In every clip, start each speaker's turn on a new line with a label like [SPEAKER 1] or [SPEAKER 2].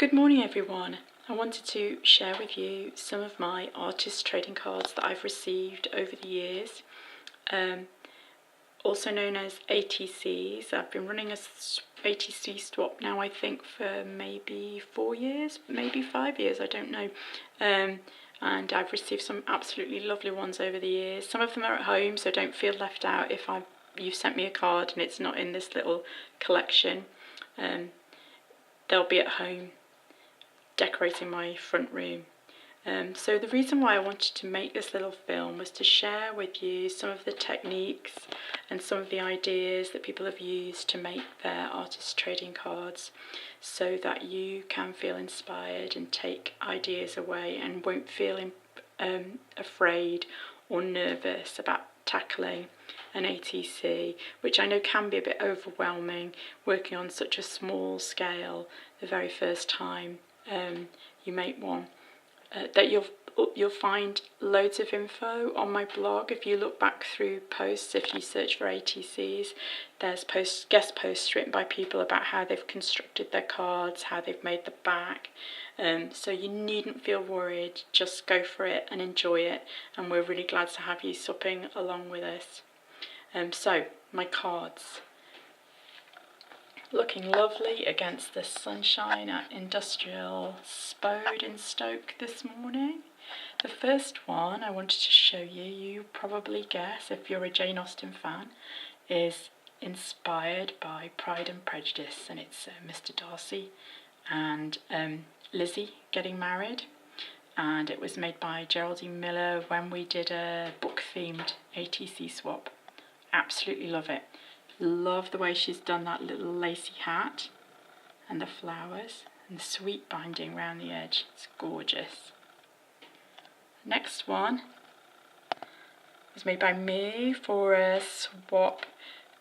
[SPEAKER 1] Good morning everyone. I wanted to share with you some of my artist trading cards that I've received over the years, also known as ATCs. I've been running a ATC swap now I think for maybe 4 years, maybe 5 years, I don't know. And I've received some absolutely lovely ones over the years. Some of them are at home, so don't feel left out if you've sent me a card and it's not in this little collection. They'll be at home decorating my front room. So the reason why I wanted to make this little film was to share with you some of the techniques and some of the ideas that people have used to make their artist trading cards, so that you can feel inspired and take ideas away and won't feel afraid or nervous about tackling an ATC, which I know can be a bit overwhelming working on such a small scale the very first time you make one. That you'll find loads of info on my blog. If you look back through posts, if you search for ATCs, there's guest posts written by people about how they've constructed their cards, how they've made the back. So you needn't feel worried, just go for it and enjoy it, and we're really glad to have you supping along with us. So my cards, looking lovely against the sunshine at Industrial Spode in Stoke this morning. The first one I wanted to show you, you probably guess if you're a Jane Austen fan, is inspired by Pride and Prejudice, and it's Mr. Darcy and Lizzie getting married, and it was made by Geraldine Miller when we did a book themed ATC swap. Absolutely love it. Love the way she's done that little lacy hat and the flowers and the sweet binding around the edge. It's gorgeous. Next one was made by me for a swap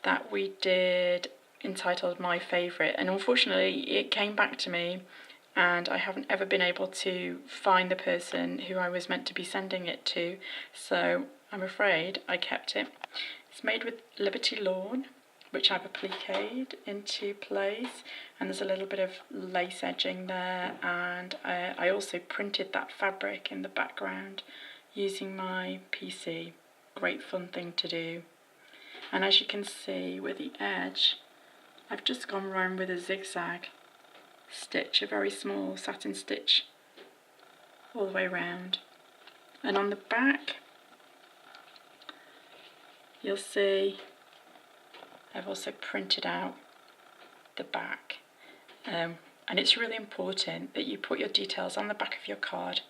[SPEAKER 1] that we did entitled My Favourite, and unfortunately it came back to me and I haven't ever been able to find the person who I was meant to be sending it to, so I'm afraid I kept it. It's made with Liberty Lawn, which I've appliqued into place, and there's a little bit of lace edging there, and I also printed that fabric in the background using my PC. Great fun thing to do. And as you can see with the edge, I've just gone round with a zigzag stitch, a very small satin stitch all the way around. And on the back you'll see I've also printed out the back, and it's really important that you put your details on the back of your card,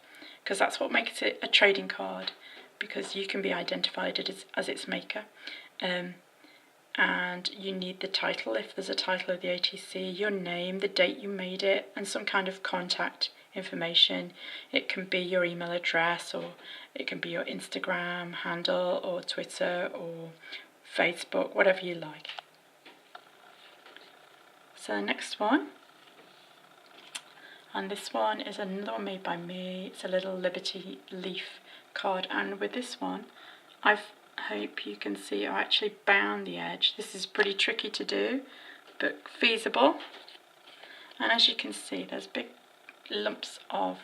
[SPEAKER 1] because that's what makes it a trading card, because you can be identified as its maker, and you need the title, if there's a title of the ATC, your name, the date you made it, and some kind of contact information. It can be your email address, or it can be your Instagram handle, or Twitter, or Facebook, whatever you like. So the next one, and this one is another one made by me. It's a little Liberty leaf card, and with this one I hope you can see I actually bound the edge. This is pretty tricky to do but feasible, and as you can see there's big lumps of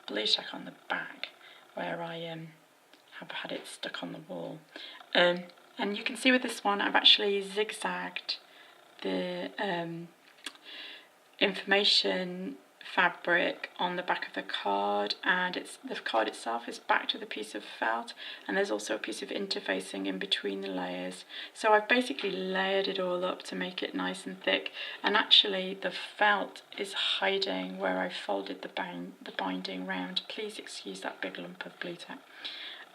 [SPEAKER 1] blue tack on the back where I have had it stuck on the wall. And you can see with this one I've actually zigzagged the information fabric on the back of the card, and the card itself is backed with a piece of felt, and there's also a piece of interfacing in between the layers. So I've basically layered it all up to make it nice and thick, and actually the felt is hiding where I folded the binding round. Please excuse that big lump of blue tack.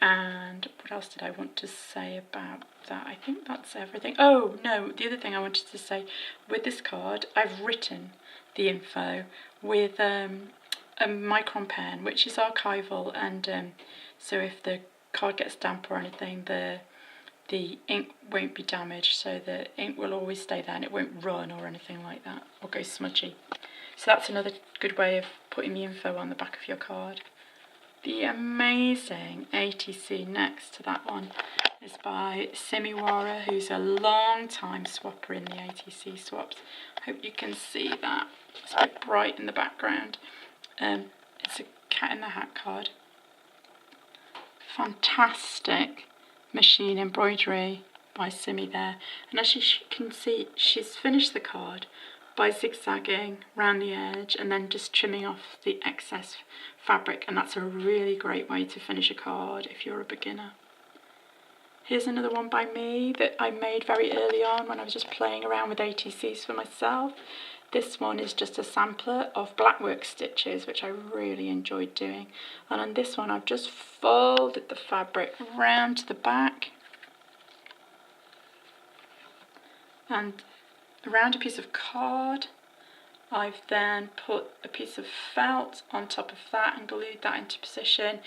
[SPEAKER 1] And what else did I want to say about that? I think that's everything. Oh no, the other thing I wanted to say, with this card I've written the info with a micron pen, which is archival, and so if the card gets damp or anything, the ink won't be damaged, so the ink will always stay there and it won't run or anything like that or go smudgy. So that's another good way of putting the info on the back of your card. The amazing ATC next to that one is by Simiwara, who's a long time swapper in the ATC swaps. Hope you can see that. It's a bit bright in the background. It's a Cat in the Hat card. Fantastic machine embroidery by Simi there. And as you can see, she's finished the card by zigzagging around the edge and then just trimming off the excess fabric, and that's a really great way to finish a card if you're a beginner. Here's another one by me that I made very early on when I was just playing around with ATCs for myself. This one is just a sampler of blackwork stitches, which I really enjoyed doing. And on this one I've just folded the fabric round to the back and around a piece of card. I've then put a piece of felt on top of that and glued that into position,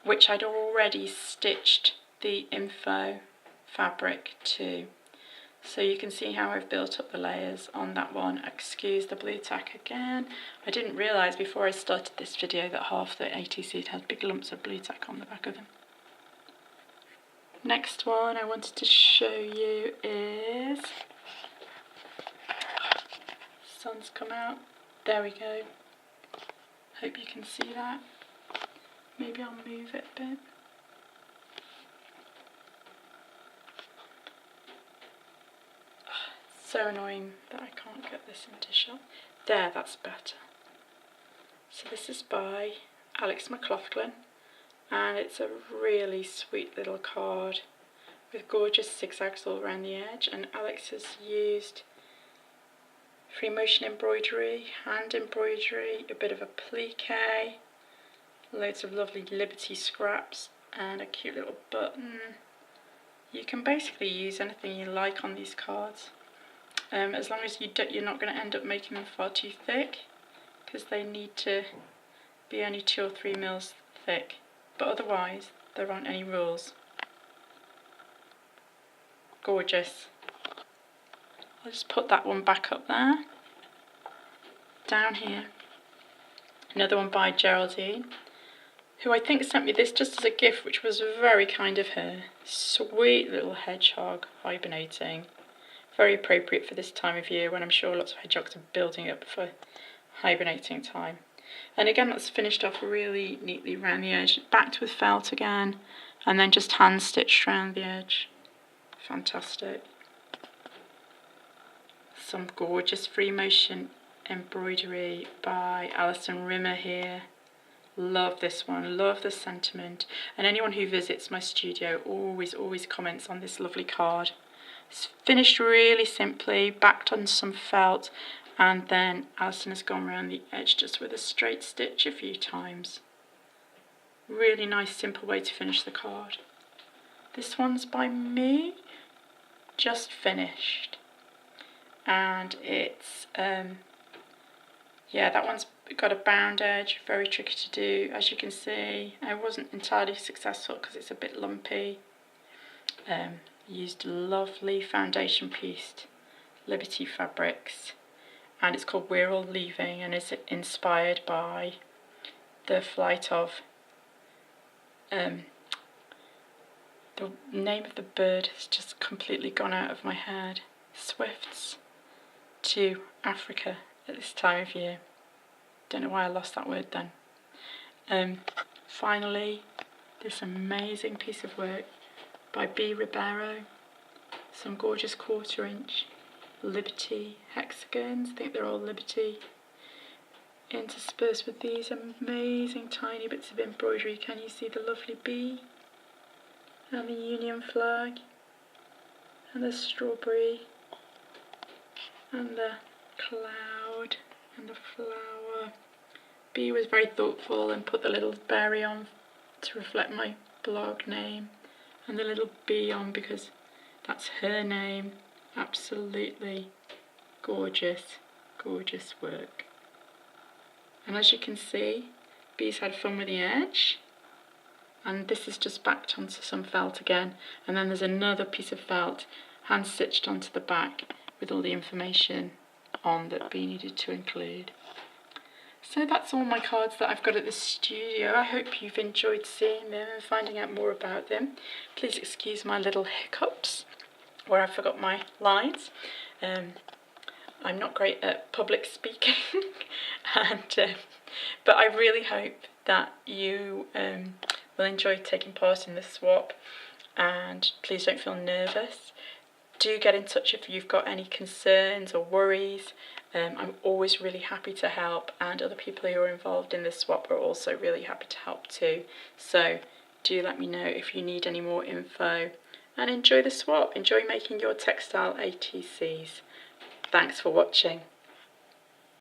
[SPEAKER 1] which I'd already stitched the info fabric to. So you can see how I've built up the layers on that one. Excuse the blue tack again. I didn't realise before I started this video that half the ATC had big lumps of blue tack on the back of them. Next one I wanted to show you is... sun's come out. There we go. Hope you can see that. Maybe I'll move it a bit. So annoying that I can't get this into shot. There, that's better. So this is by Alex McLaughlin, and it's a really sweet little card with gorgeous zigzags all around the edge, and Alex has used free motion embroidery, hand embroidery, a bit of applique, loads of lovely Liberty scraps and a cute little button. You can basically use anything you like on these cards. As long as you're not going to end up making them far too thick, because they need to be only 2 or 3 mils thick, but otherwise there aren't any rules. Gorgeous. I'll just put that one back up there. Down here, another one by Geraldine, who I think sent me this just as a gift, which was very kind of her. Sweet little hedgehog hibernating. Very appropriate for this time of year when I'm sure lots of hedgehogs are building up for hibernating time. And again, that's finished off really neatly around the edge, backed with felt again, and then just hand stitched around the edge. Fantastic. Some gorgeous free motion embroidery by Alison Rimmer here. Love this one, love the sentiment. And anyone who visits my studio always comments on this lovely card. It's finished really simply, backed on some felt, and then Alison has gone around the edge just with a straight stitch a few times. Really nice, simple way to finish the card. This one's by me, just finished. And it's, yeah, that one's got a bound edge, very tricky to do. As you can see, I wasn't entirely successful because it's a bit lumpy. Used lovely foundation pieced Liberty fabrics, and it's called We're All Leaving, and is inspired by the flight of the name of the bird has just completely gone out of my head. Swifts to Africa at this time of year. Don't know why I lost that word then. Finally, this amazing piece of work by B. Ribeiro. Some gorgeous 1/4 inch Liberty hexagons. I think they're all Liberty. Interspersed with these amazing tiny bits of embroidery. Can you see the lovely bee? And the Union flag. And the strawberry. And the cloud. And the flower. Bee was very thoughtful and put the little berry on to reflect my blog name. And the little bee on because that's her name. Absolutely gorgeous, gorgeous work. And as you can see, Bee's had fun with the edge. And this is just backed onto some felt again. And then there's another piece of felt hand stitched onto the back with all the information on that Bee needed to include. So that's all my cards that I've got at the studio. I hope you've enjoyed seeing them and finding out more about them. Please excuse my little hiccups where I forgot my lines. I'm not great at public speaking, but I really hope that you will enjoy taking part in this swap, and please don't feel nervous. Do get in touch if you've got any concerns or worries. I'm always really happy to help, and other people who are involved in this swap are also really happy to help too. So do let me know if you need any more info, and enjoy the swap. Enjoy making your textile ATCs. Thanks for watching.